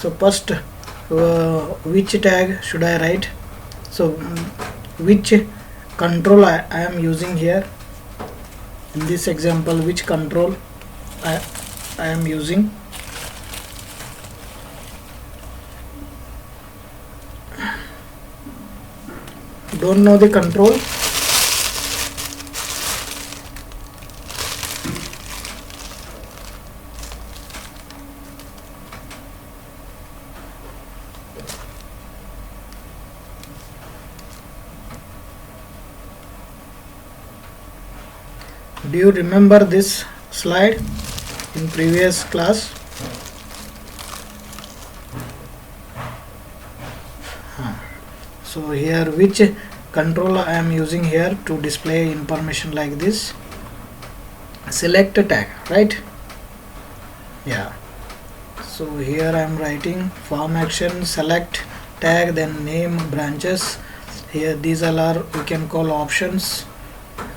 So first, which tag should I write? So which control I am using here in this example, which control I am using? Don't know the control? Do you remember this slide in previous class? So here, which control I am using here to display information like this? Select tag, right? Yeah. So here I am writing form action, select tag, then name, branches. Here these all are, we can call options,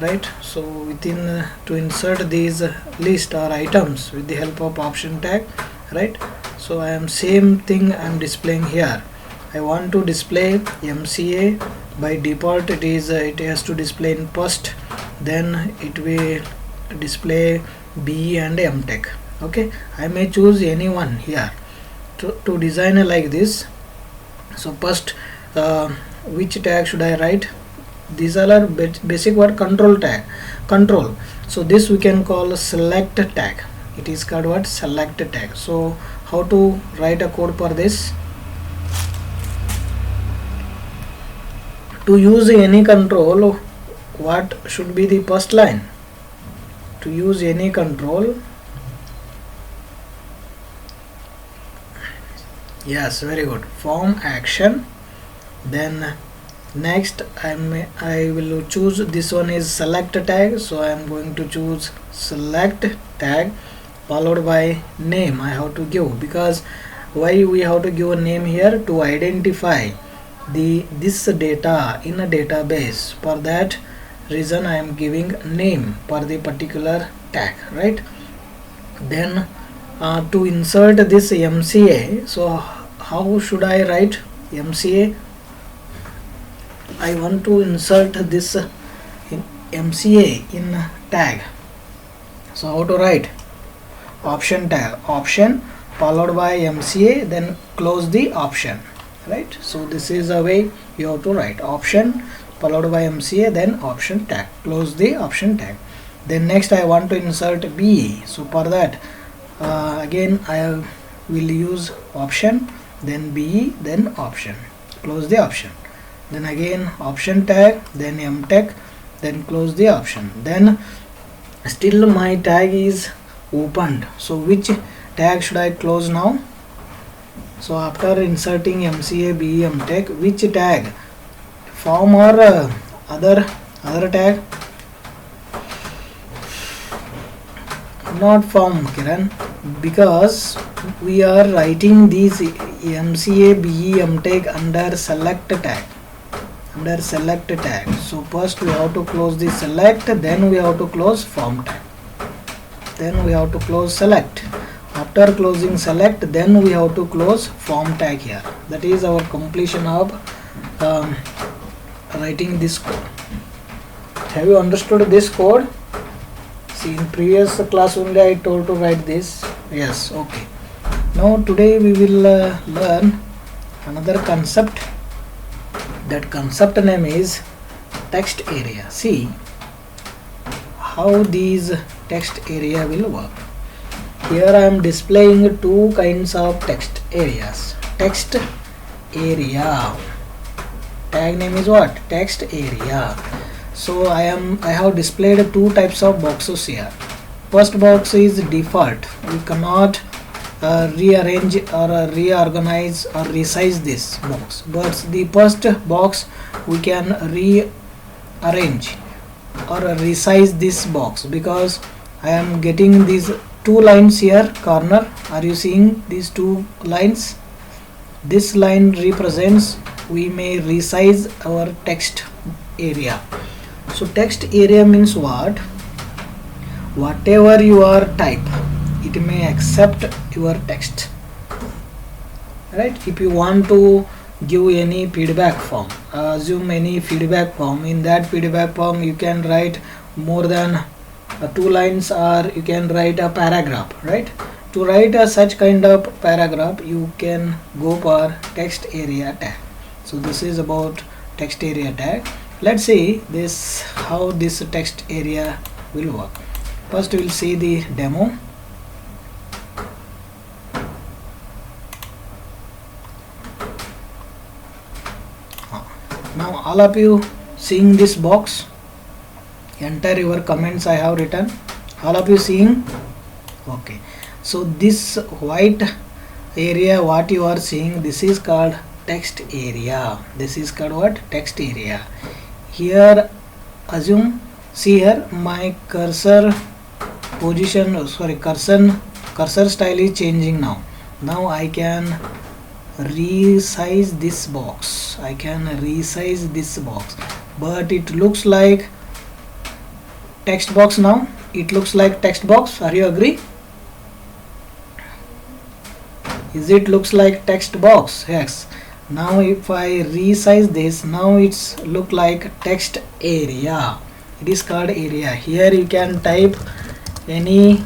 right? So within to insert these list or items with the help of option tag, right? So I am same thing I am displaying here. I want to display MCA. By default it is it has to display in first, then it will display BE and MTech. Okay, I may choose any one here to design like this. So first, which tag should I write? These are basic word control tag, control. So this we can call select tag. It is called what? Select tag. So how to write a code for this? To use any control, what should be the first line? To use any control, yes, very good, form action. Then next I will choose, this one is select tag, so I am going to choose select tag followed by name. I have to give, because why we have to give a name here? To identify this data in a database. For that reason I am giving name for the particular tag, right? Then to insert this MCA, so how should I write MCA? I want to insert this MCA in tag. So how to write? Option tag, option followed by MCA, then close the option, right? So this is a way you have to write option followed by MCA, then option tag, close the option tag. Then next I want to insert BE. So for that again I will use option, then BE, then option, close the option. Then again option tag, then MTech, then close the option. Then still my tag is opened. So which tag should I close now? So after inserting MCA, BE, MTech, which tag? Form or other tag? Not form, Kiran, because we are writing these MCA, BE, MTech under select tag. Under select tag. So first we have to close the select, then we have to close form tag, then we have to close select. After closing select, then we have to close form tag here. That is our completion of writing this code. Have you understood this code? See, in previous class only I told to write this. Yes, okay. Now today we will learn another concept. That concept name is text area. See how these text area will work. Here I am displaying two kinds of text areas. Text area. Tag name is what? Text area. So I have displayed two types of boxes here. First box is default. We cannot rearrange or reorganize or resize this box, but the first box we can rearrange or resize this box, because I am getting these two lines here corner. Are you seeing these two lines? This line represents we may resize our text area. So text area means what? Whatever your type, it may accept your text. right? If you want to give any feedback form, assume any feedback form, in that feedback form you can write more than 2 lines, or you can write a paragraph, right? To write a such kind of paragraph, you can go for text area tag. So this is about text area tag. Let's see this, how this text area will work. First we will see the demo. Now all of you seeing this box, enter your comments I have written. All of you seeing? Okay. So this white area what you are seeing, this is called text area. This is called what? Text area. Here assume, see here my cursor position, cursor style is changing now. Now I can resize this box. I can resize this box, but it looks like text box now. It looks like text box. Are you agree? Is it looks like text box? Yes. Now if I resize this, now it's look like text area. It is called area. Here you can type any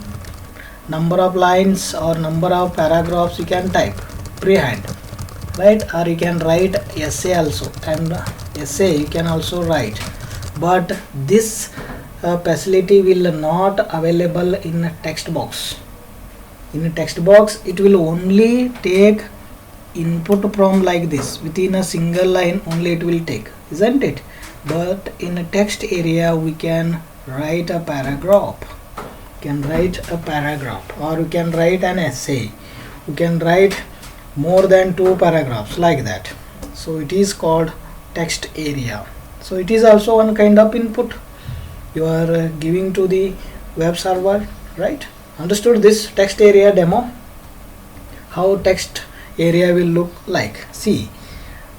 number of lines or number of paragraphs you can type freehand, right? Or you can write essay also, and essay you can also write, but this facility will not available in text box. In a text box it will only take input from like this, within a single line only it will take, isn't it? But in a text area we can write a paragraph, or you can write an essay, you can write more than 2 paragraphs like that. So it is called text area. So it is also one kind of input you are giving to the web server, right? Understood this text area demo? How text area will look like? See,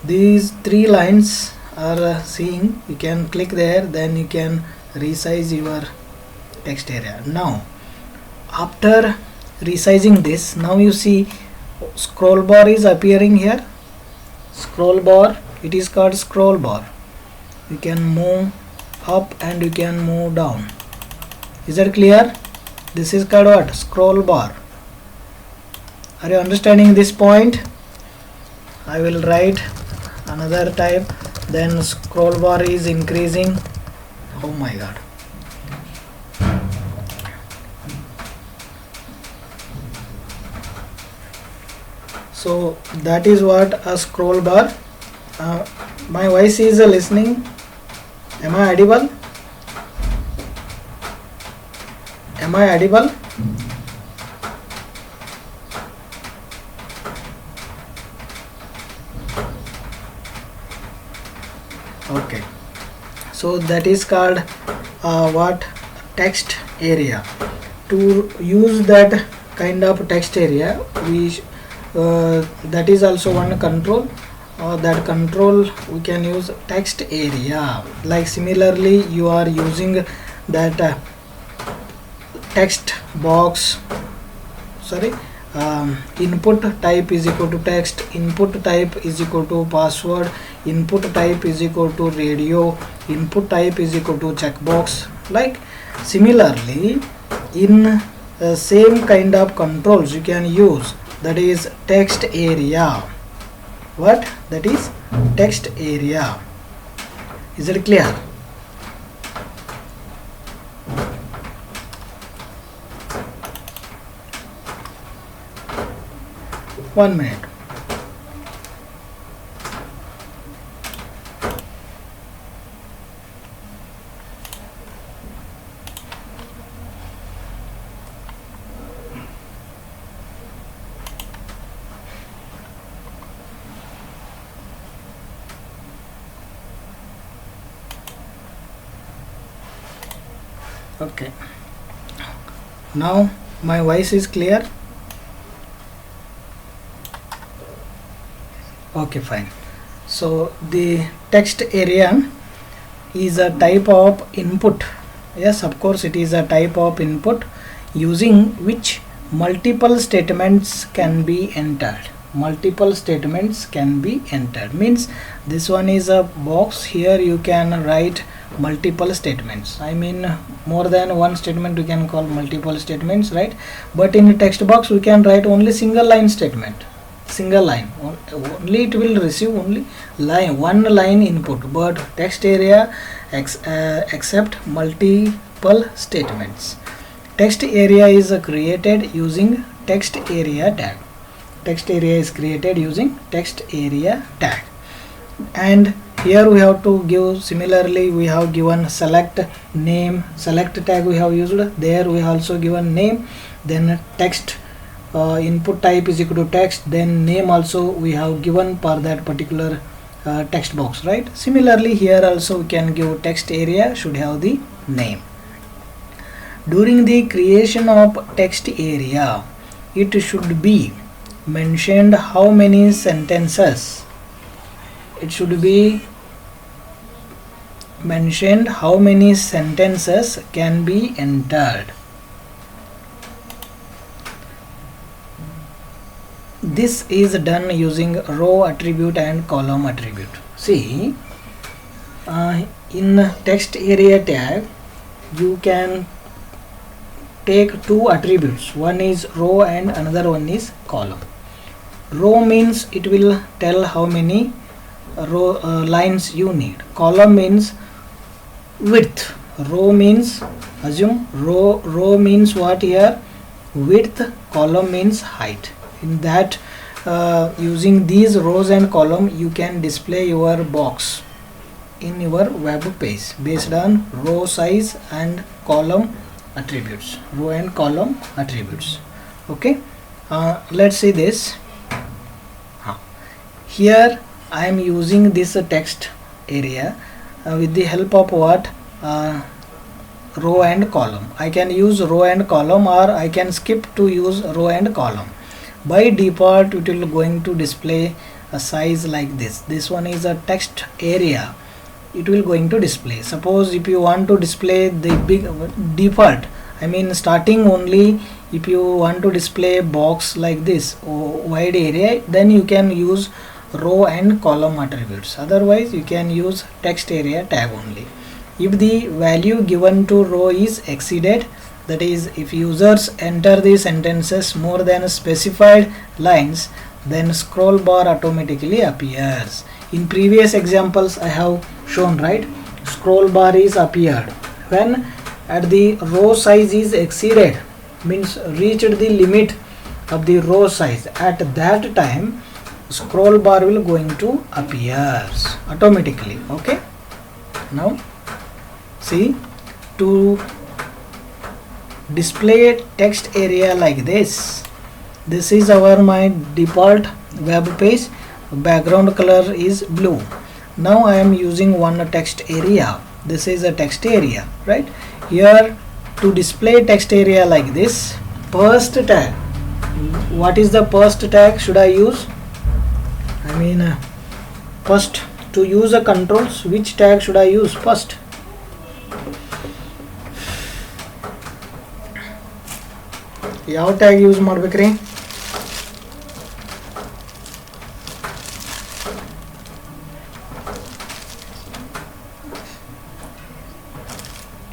these 3 lines are seeing, you can click there, then you can resize your text area. Now after resizing this, now you see scroll bar is appearing here. Scroll bar, it is called scroll bar. You can move up and you can move down. Is that clear? This is called what? Scroll bar. Are you understanding this point? I will write another type, then scroll bar is increasing. Oh my god. So that is what a scroll bar. My voice is listening. Am I audible? Am I audible? Okay. So that is called what? Text area. To use that kind of text area, we that is also one control. That control we can use text area. Like similarly you are using that text box, input type is equal to text, input type is equal to password, input type is equal to radio, input type is equal to checkbox. Like similarly in same kind of controls you can use, that is text area. What? That is text area. Is it clear? One minute. Okay. Now my voice is clear. Okay, fine. So the text area is a type of input. Yes, of course it is a type of input using which multiple statements can be entered. multiple statements can be entered. Means this one is a box, here you can write multiple statements. I mean more than one statement we can call multiple statements, right? But in a text box we can write only single line statement, single line only, it will receive only one line input. But text area accept multiple statements. Text area is created using text area tag. Text area is created using text area tag. And here we have to give, similarly we have given select name, select tag we have used, there we have also given name, then text input type is equal to text, then name also we have given for that particular text box, right? Similarly here also we can give text area should have the name. During the creation of text area, it should be mentioned how many sentences, it should be mentioned how many sentences can be entered. This is done using row attribute and column attribute. See, in text area tag you can take two attributes, one is row and another one is column. Row means it will tell how many lines you need. Column means width. Row means, assume row means what here, width, column means height. In that using these rows and column you can display your box in your web page based on row size and column attributes, row and column attributes. Okay, let's see this. Here I am using this text area with the help of what, row and column. I can use row and column, or I can skip to use row and column. By default it will going to display a size like this. This one is a text area, it will going to display. Suppose if you want to display the big default, I mean starting only, if you want to display box like this wide area, then you can use row and column attributes. Otherwise you can use text area tag only. If the value given to row is exceeded, that is if users enter the sentences more than specified lines, then scroll bar automatically appears. In previous examples I have shown, right, scroll bar is appeared when at the row size is exceeded, means reached the limit of the row size. At that time scroll bar will going to appears automatically. Okay, now see, to display text area like this, this is my default web page, background color is blue. Now I am using one text area, this is a text area, right? Here to display text area like this, first tag, what is the first tag should I use? I mean first to use a controls, which tag should I use first? ಯಾವ tag use ಮಾಡ್ಬೇಕ್ರಿ?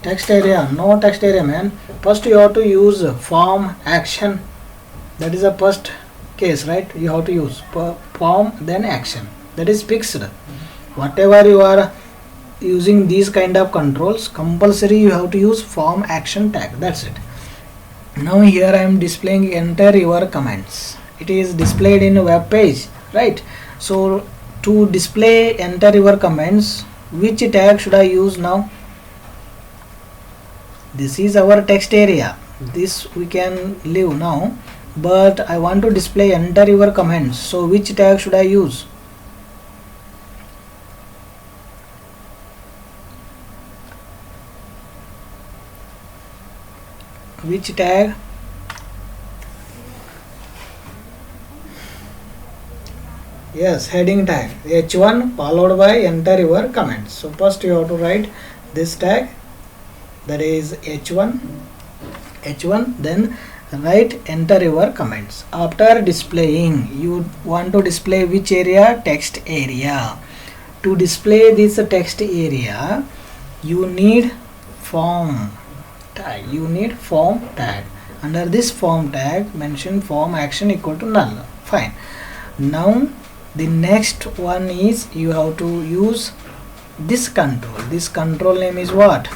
Text area, no text area man. First you have to use form action, that is the first case, right? You have to use form then action, that is fixed. Whatever you are using these kind of controls, compulsory you have to use form action tag, that's it. Now here I am displaying enter your comments. It is displayed in a web page, right? So to display enter your comments, which tag should I use now? This is our text area, this we can leave now, but I want to display enter your comments, so which tag should I use? Which tag? Yes, heading tag, h1 followed by enter your comments. So first you have to write this tag, that is h1, then Right, enter your comments. After displaying, you want to display which area? Text area. To display this text area, you need form tag. You need form tag. Under this form tag, mention form action equal to null. Fine. Now the next one is you have to use this control. This control name is what?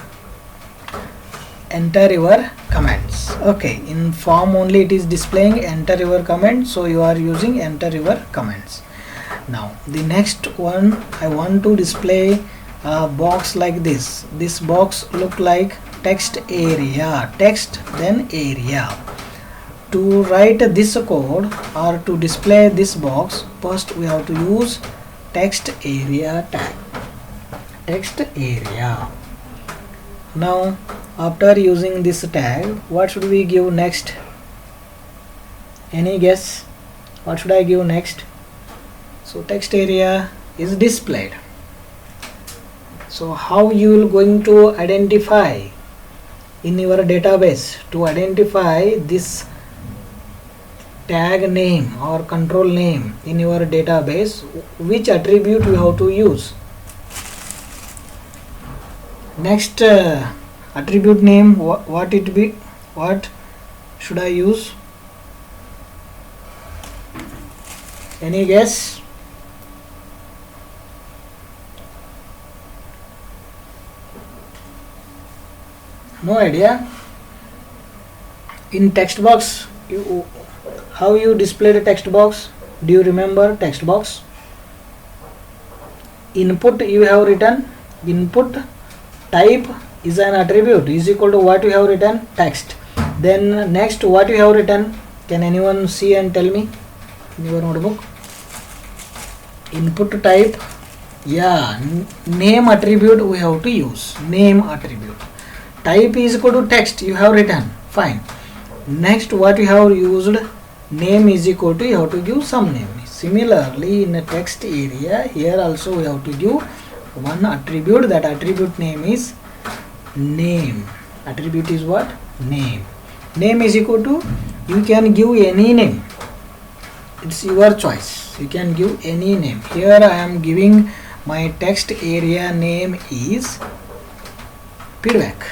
Enter your comments. Okay, in form only it is displaying enter your comment, so you are using enter your comments. Now the next one, I want to display a box like this. This box look like text area, text then area. To write this code or to display this box, first we have to use text area tag. Text area. Now after using this tag, what should we give next? Any guess? What should I give next? So text area is displayed. So how you will going to identify in your database? To identify this tag name or control name in your database, which attribute you have to use? Next attribute name, what it be? What should I use? Any guess? No idea. In text box, how you display the text box? Do you remember text box? Input you have written. Input type is an attribute is equal to what you have written? Text. Then next what you have written? Can anyone see and tell me in your notebook? Input type. Yeah, name attribute we have to use. Name attribute. Type is equal to text you have written. Fine. Next what you have used? Name is equal to, you have to give some name. Similarly in a text area, here also we have to give one attribute. That attribute name is name. Attribute is what? Name. Name is equal to, you can give any name. It's your choice. You can give any name. Here I am giving my text area name is feedback.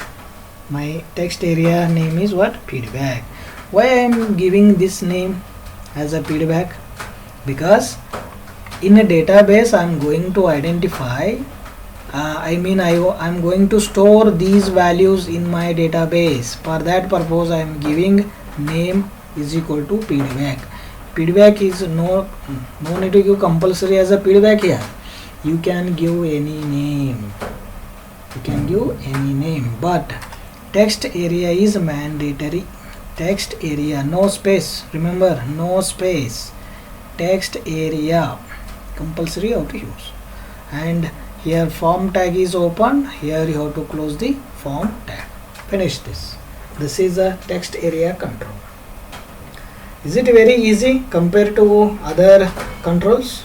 My text area name is what? Feedback. Why I am giving this name as a feedback? Because in a database I am going to identify, I am going to store these values in my database. For that purpose I am giving name is equal to feedback. Feedback is no need to give compulsory as a feedback here. You can give any name. You can give any name, but text area is mandatory. Text area, no space. Remember, no space. Text area compulsory how to use. And here form tag is open. Here you have to close the form tag. Finish this. This is a text area control. Is it very easy compared to other controls?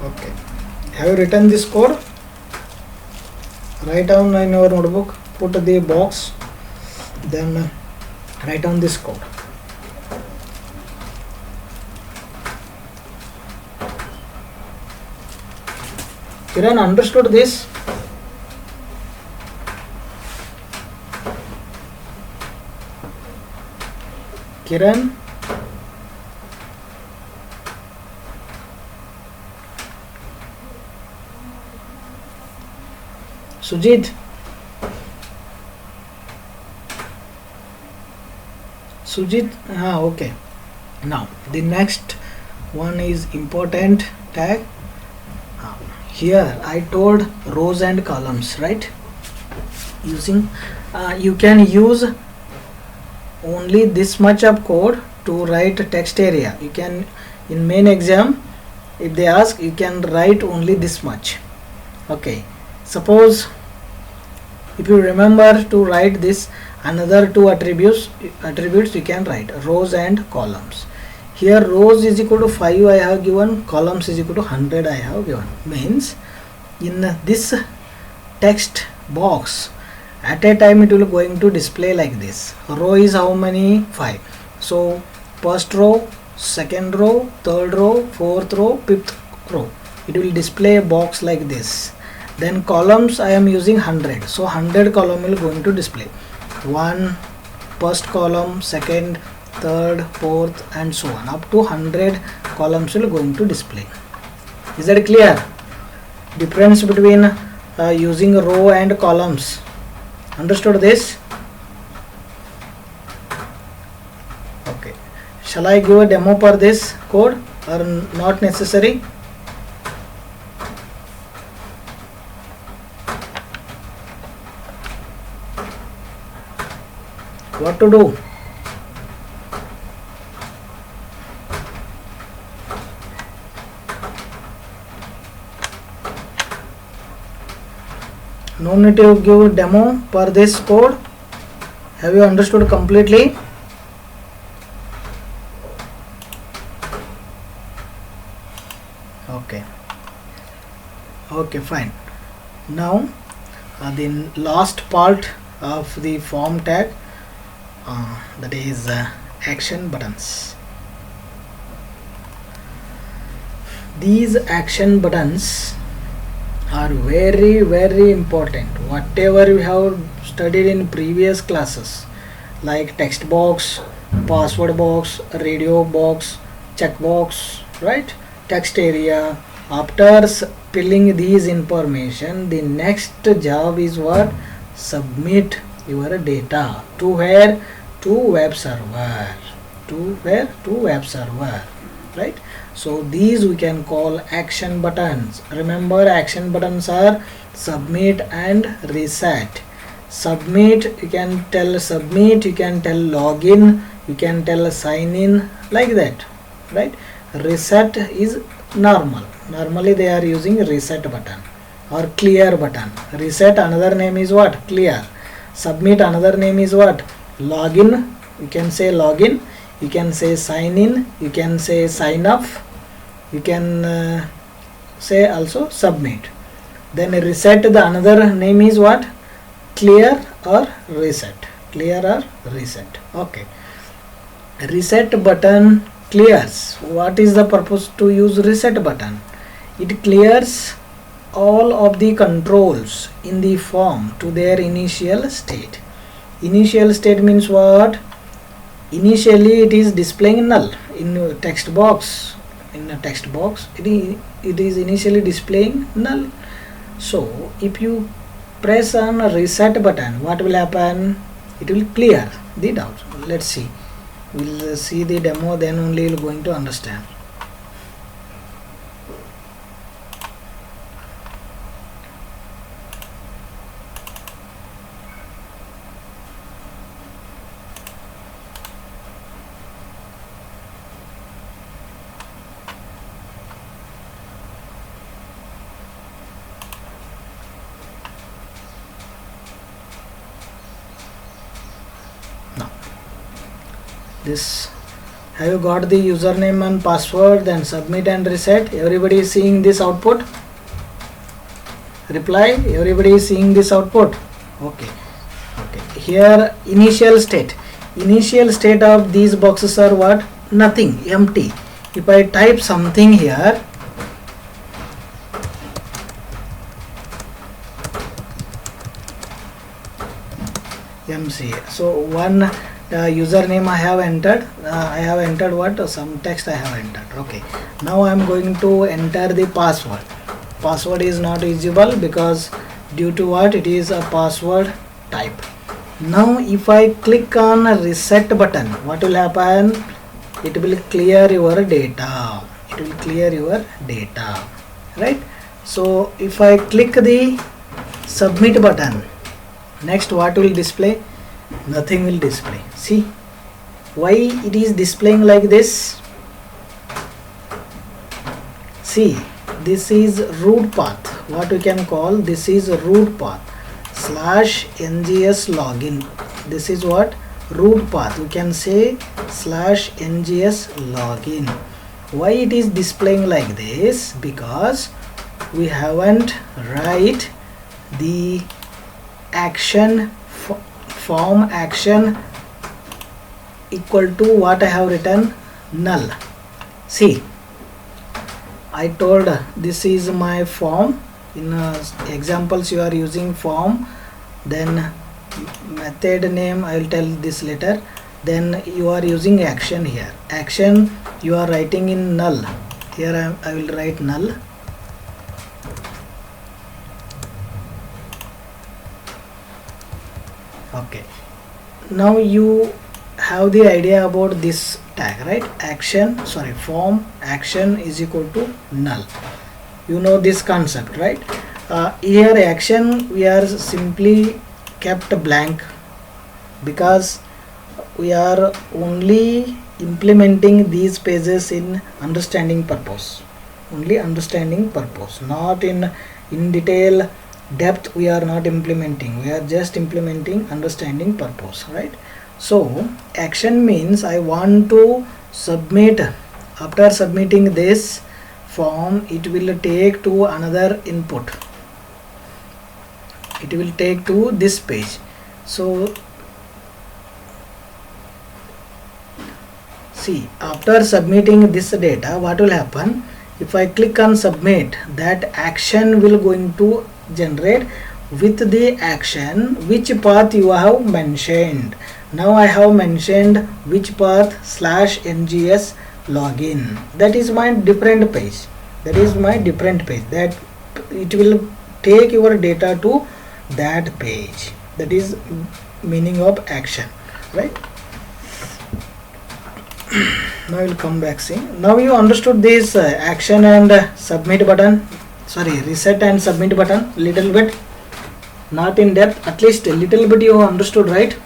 Okay. Have you written this code? Write down in your notebook, put the box, then write down this code. Kiran, understood this? Kiran? Sujit? Sujit? Okay. Now the next one is important tag. Here I told rows and columns, right? Using you can use only this much of code to write text area. You can, in main exam if they ask, you can write only this much. Okay, suppose if you remember to write this, another two attributes you can write rows and columns. Here rows is equal to 5 I have given, columns is equal to 100 I have given. Means in this text box, at a time it will going to display like this. Row is how many? 5. So first row, second row, third row, fourth row, fifth row, it will display a box like this. Then columns I am using 100, so 100 column will going to display. 1 first column, second, third, fourth, and so on, up to 100 columns will going to display. Is that clear? Difference between using row and columns. Understood this? Okay. Shall I give a demo for this code or not necessary? What to do? No need to give demo for this code. Have you understood completely? Okay. Okay, fine. Now the last part of the form tag, that is action buttons. These action buttons are very important. Whatever we have studied in previous classes, like text box, password box, radio box, checkbox, right? Text area. After filling these information, the next job is what? Submit your data to where? To web server. To where? To web server, right? So these we can call action buttons. Remember, action buttons are submit and reset. Submit, you can tell submit, you can tell login, you can tell sign in, like that, right? Reset is normal. Normally they are using reset button or clear button. Reset, another name is what? Clear. Submit, another name is what? Login. You can say login, you can say sign in, you can say sign up, you can say also submit. Then reset, the another name is what? Clear or reset. Clear or reset. Okay. Reset button clears. What is the purpose to use reset button? It clears all of the controls in the form to their initial state. Initial state means what? Initially it is displaying null in text box. In a text box it is initially displaying null. So if you press on a reset button, what will happen? It will clear the doubt. Let's see. We'll see the demo, then only you're going to understand. This, have you got the username and password? Then submit and reset. Everybody is seeing this output? Reply. Everybody is seeing this output? Okay. Okay. Here initial state. Initial state of these boxes are what? Nothing. Empty. If I type something here, MC. So one username I have entered. I have entered what? Some text I have entered. Okay. Now I am going to enter the password. Password is not visible because due to what? It is a password type. Now if I click on a reset button, what will happen? It will clear your data. It will clear your data, right? So if I click the submit button, next what will display? Nothing will display. See why it is displaying like this? See, this is root path. What we can call, this is root path /ngs login. This is what? Root path. We can say /ngs login. Why it is displaying like this? Because we haven't write the action form action equal to what I have written, null. See, I told this is my form. In examples you are using form, then method name I will tell this later, then you are using action here. Action you are writing in null. Here I will write null. Okay, now you have the idea about this tag, right? Action, sorry, form action is equal to null. You know this concept, right? Here action we are simply kept blank because we are only implementing these pages in understanding purpose, only understanding purpose, not in detail depth. We are not implementing, we are just implementing understanding purpose, right? So action means I want to submit. After submitting this form, it will take to another input, it will take to this page. So see, after submitting this data, what will happen? If I click on submit, that action will going to generate with the action which path you have mentioned. Now I have mentioned which path /ngs login. That is my different page. That is my different page. That it will take your data to that page. That is meaning of action, right? Now we'll come back. See, now you understood this action and submit button, sorry, reset and submit button little bit, not in depth, at least a little bit you understood, right?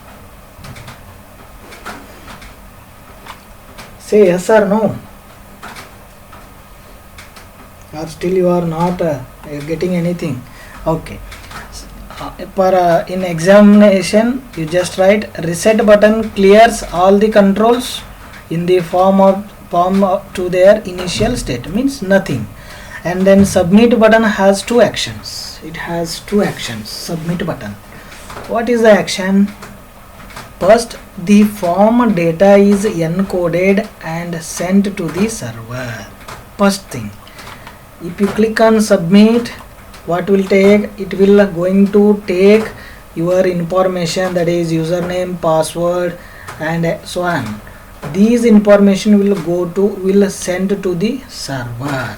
Say yes or no, or still you are not getting anything. Okay, for in examination you just write reset button clears all the controls in the form to their initial state, means nothing. And then submit button has two actions. It has two actions. Submit button, what is the action? First, the form data is encoded and sent to the server. First thing, if you click on submit, what will take? It will going to take your information, that is username, password and so on. These information will send to the server.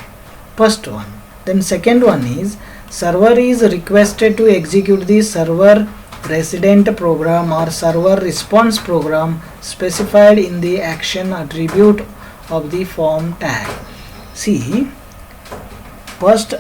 First one. Then second one is server is requested to execute the server resident program or server response program specified in the action attribute of the form tag. See, first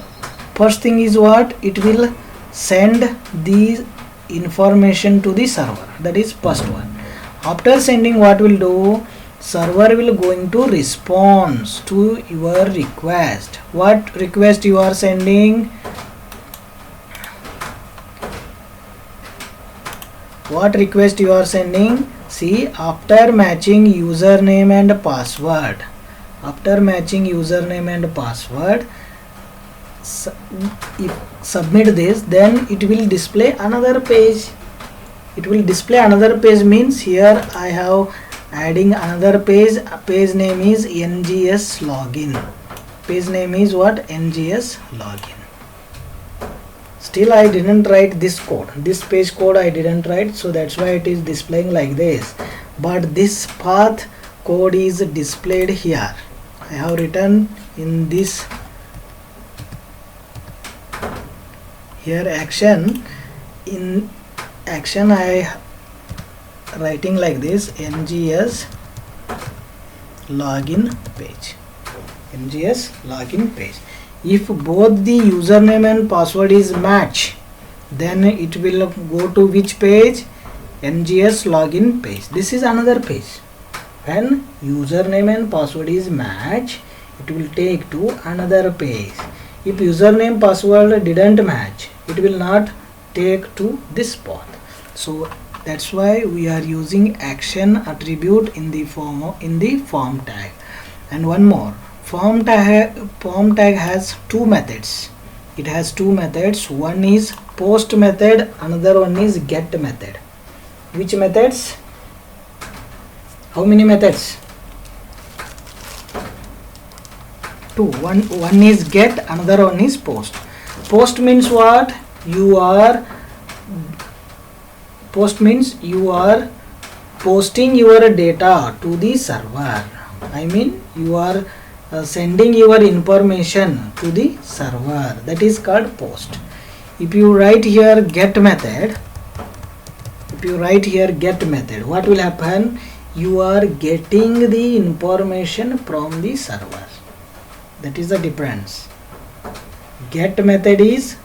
thing is what? It will send the information to the server. That is first one. After sending, what will do? Server will going to respond to your request. What request you are sending? What request you are sending? See, after matching username and password, after matching username and password, if submit this, then it will display another page. It will display another page means here I have adding another page. Page name is NGS login. Page name is what? NGS login. Still I didn't write this code. This page code I didn't write, so that's why it is displaying like this. But this path code is displayed here. I have written in this here action. In action I writing like this, NGS login page. NGS login page. If both the username and password is match, then it will go to which page? NGS login page. This is another page. When username and password is match, it will take to another page. If username password didn't match, it will not take to this path. So that's why we are using action attribute in the form tag. And one more, form tag has two methods. it has two methods. One is post method, another one is get method. Which methods? How many methods? Two. One is get, another one is post. Post means what? Post means you are posting your data to the server. I mean you are sending your information to the server. That is called post. If you write here get method, what will happen? You are getting the information from the server. That is the difference. Get method is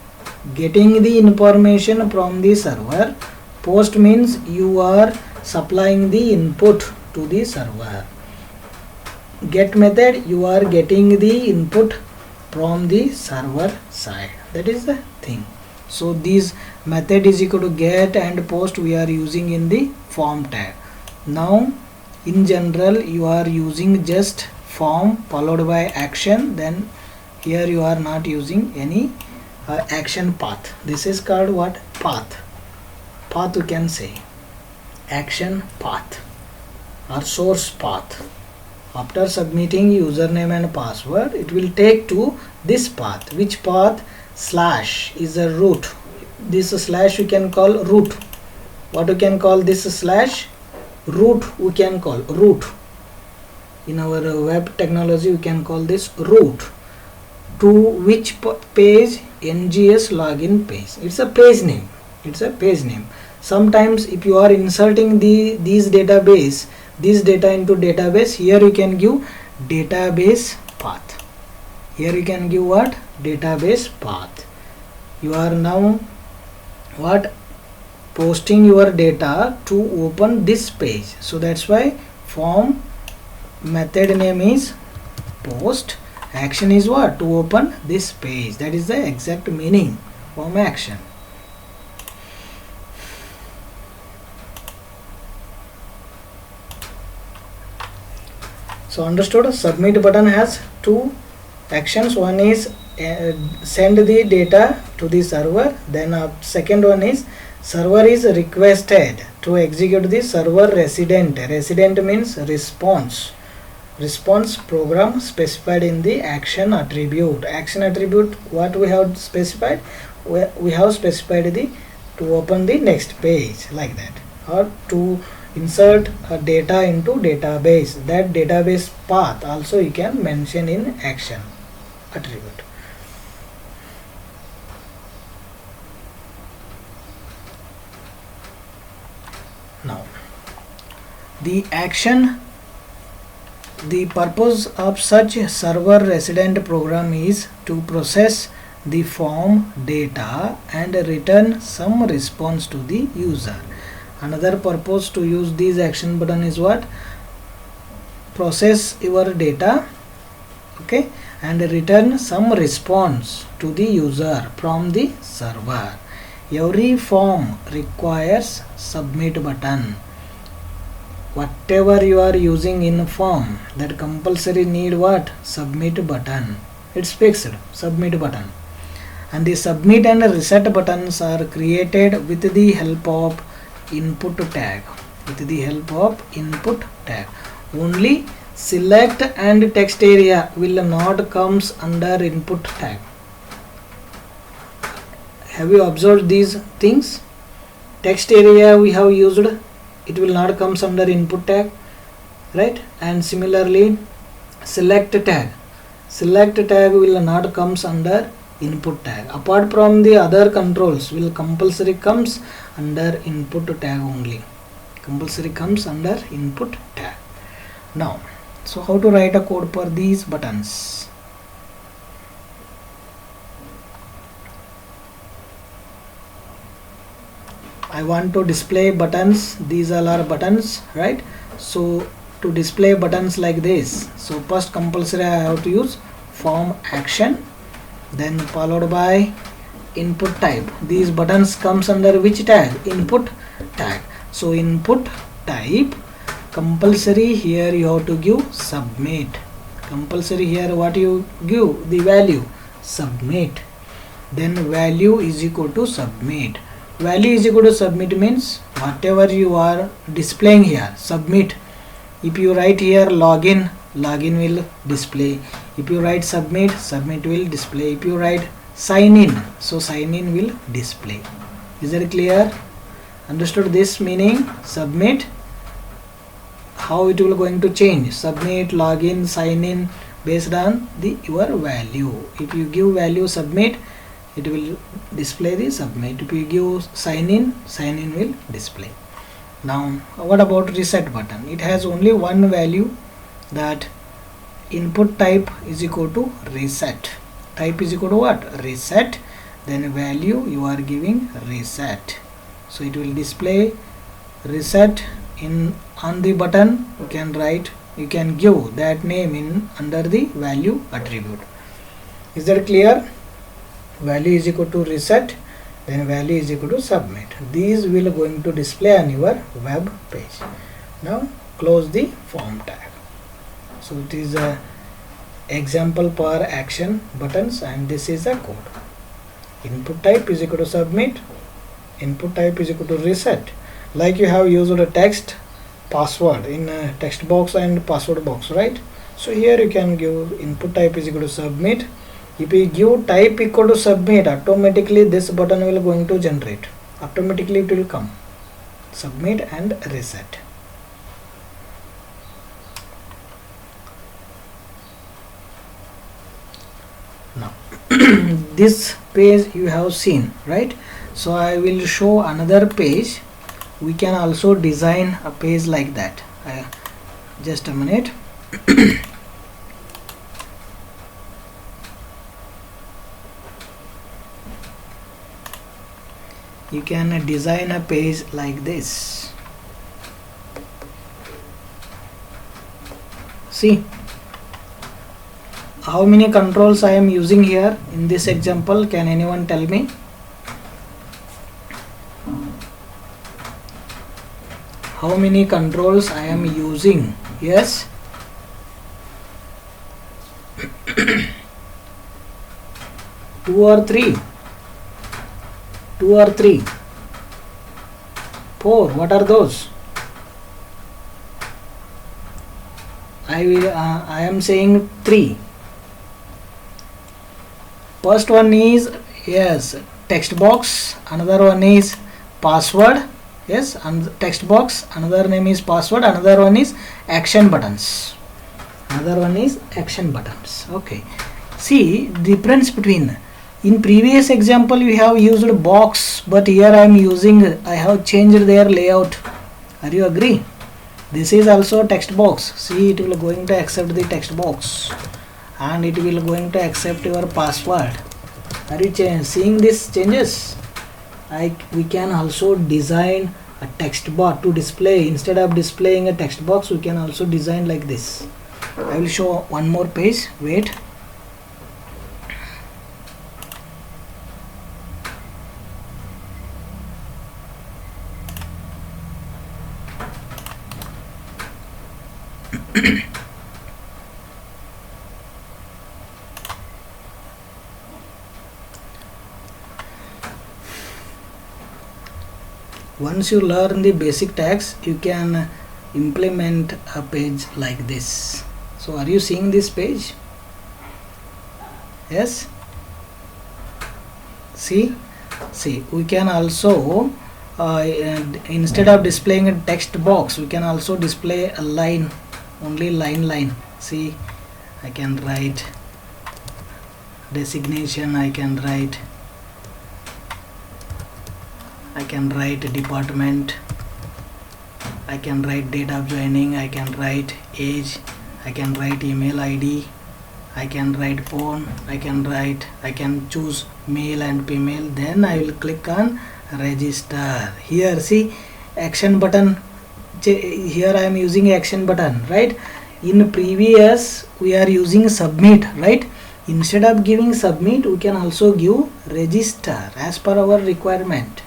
getting the information from the server. Post means you are supplying the input to the server. Get method, you are getting the input from the server side. That is the thing. So this method is equal to get and post we are using in the form tag. Now in general you are using just form followed by action, then here you are not using any action path. This is called what? Path you can say, action path or source path. After submitting username and password, it will take to this path. Which path? Slash is a root. This slash we can call root. What we can call this slash? Root we can call root. In our web technology we can call this root. To which page? NGS login page. It's a page name. Sometimes if you are inserting these data into database, here you can give database path. Here you can give what? Database path. You are now what? Posting your data to open this page. So that's why form method name is post. Action is what? To open this page. That is the exact meaning form action. So understood? Submit button has two actions. One is send the data to the server. Then second one is server is requested to execute the server resident. Resident means response program specified in the action attribute. Action attribute, what we have specified? We have specified the to open the next page, like that, or to insert data into database. That database path also you can mention in action attribute. Now the action, the purpose of such server resident program is to process the form data and return some response to the user. Another purpose to use this action button is what? Process your data, okay, and return some response to the user from the server. Every form requires submit button. Whatever you are using in form, that compulsory need what? Submit button. It's fixed, submit button. And the submit and reset buttons are created with the help of input tag. Only select and text area will not comes under input tag. Have you observed these things? Text area we have used, it will not comes under input tag, right? And similarly select tag will not comes under input tag. Apart from the other controls will compulsory comes under input tag only. Now, so how to write a code for these buttons? I want to display buttons. These all are buttons, right? So to display buttons like this, so first compulsory I have to use form action, then followed by input type. These buttons comes under which tag? Input tag. So input type compulsory, here you have to give submit. Compulsory here what you give? The value submit. then value is equal to submit. Value is equal to submit means whatever you are displaying here, submit. If you write here login, login will display. If you write submit, submit will display. If you write sign in, so sign in will display. Is that clear? Understood this meaning? Submit, how it will going to change? Submit, login, sign in, based on your value. If you give value submit, it will display the submit. If you give sign in will display. Now what about reset button? It has only one value, that input type is equal to reset. Type is equal to what? Reset. Then value you are giving reset, so it will display reset. In on the button you can write, you can give that name in under the value attribute. Is that clear? Value is equal to reset, then value is equal to submit. These will going to display on your web page. Now close the form tag. So it is a example per action buttons, and this is a code. Input type is equal to submit, input type is equal to reset. Like you have used a text password in a text box and password box, right? So here you can give input type is equal to submit. If you give type equal to submit, automatically this button will going to generate. Automatically it will come submit and reset. Now this page you have seen, right? So I will show another page. We can also design a page like that. Just a minute. You can design a page like this. See how many controls I am using here in this example. Can anyone tell me? How many controls I am using? Yes. Two or three? Two or three? Four. What are those? I am saying three. First one is, yes, text box. Another one is password. Yes, and text box. Another name is password. Another one is action buttons. Another one is action buttons. Okay. See difference between. In previous example we have used box, but here I have changed their layout. Are you agree? This is also text box. See, it will going to accept the text box, and it will going to accept your password. Are you seeing these changes? We can also design a text box to display. Instead of displaying a text box, we can also design like this. I will show one more page. Wait. Once you learn the basic tags, you can implement a page like this. So are you seeing this page? Yes. See, we can also instead of displaying a text box, we can also display a line, only line. See, I can write designation, I can write department, I can write date of joining, I can write age, I can write email ID, I can write phone, I can choose male and female. Then I will click on register. Here see action button. Here I am using action button, right? In previous we are using submit, right? Instead of giving submit, we can also give register as per our requirement.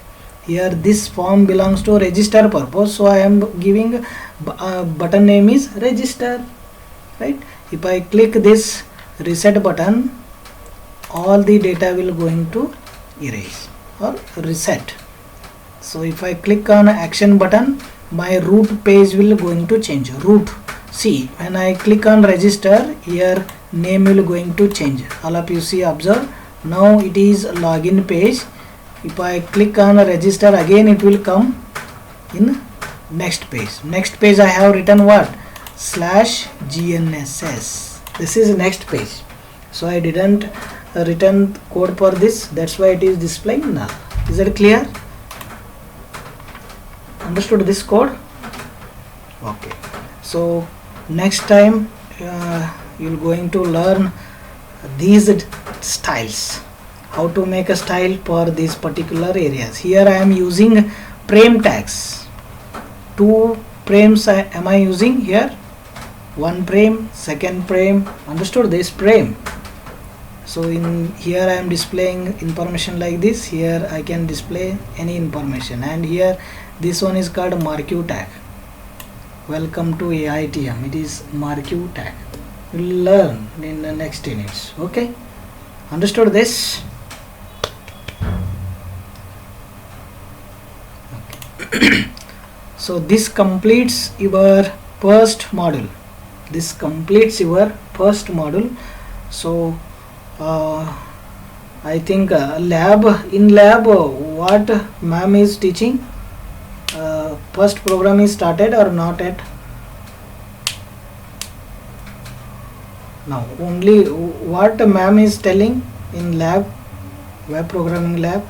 Here this form belongs to register purpose, so I am giving button name is register, right? If I click this reset button, all the data will going to erase or reset. So if I click on action button, my root page will going to change. Root, see, when I click on register, here name will going to change. All of you see, observe, now it is login page. If I click on register again, it will come in next page. Next page I have written what? /GNSS. This is next page. So I didn't written code for this, that's why it is displaying null. Is that clear? Understood this code? Okay. So next time you're going to learn these styles, how to make a style for these particular areas. Here I am using frame tags. 2 frames am I using here? 1 frame, second frame. Understood this frame? So in here I am displaying information like this. Here I can display any information, and here this one is called marquee tag. Welcome to AITM. It is marquee tag. We'll learn in the next units. Okay, understood this? Okay. So this completes your first module. This completes your first module. So I think in lab what ma'am is teaching, first program is started or not yet? Now only what ma'am is telling in lab, web programming lab.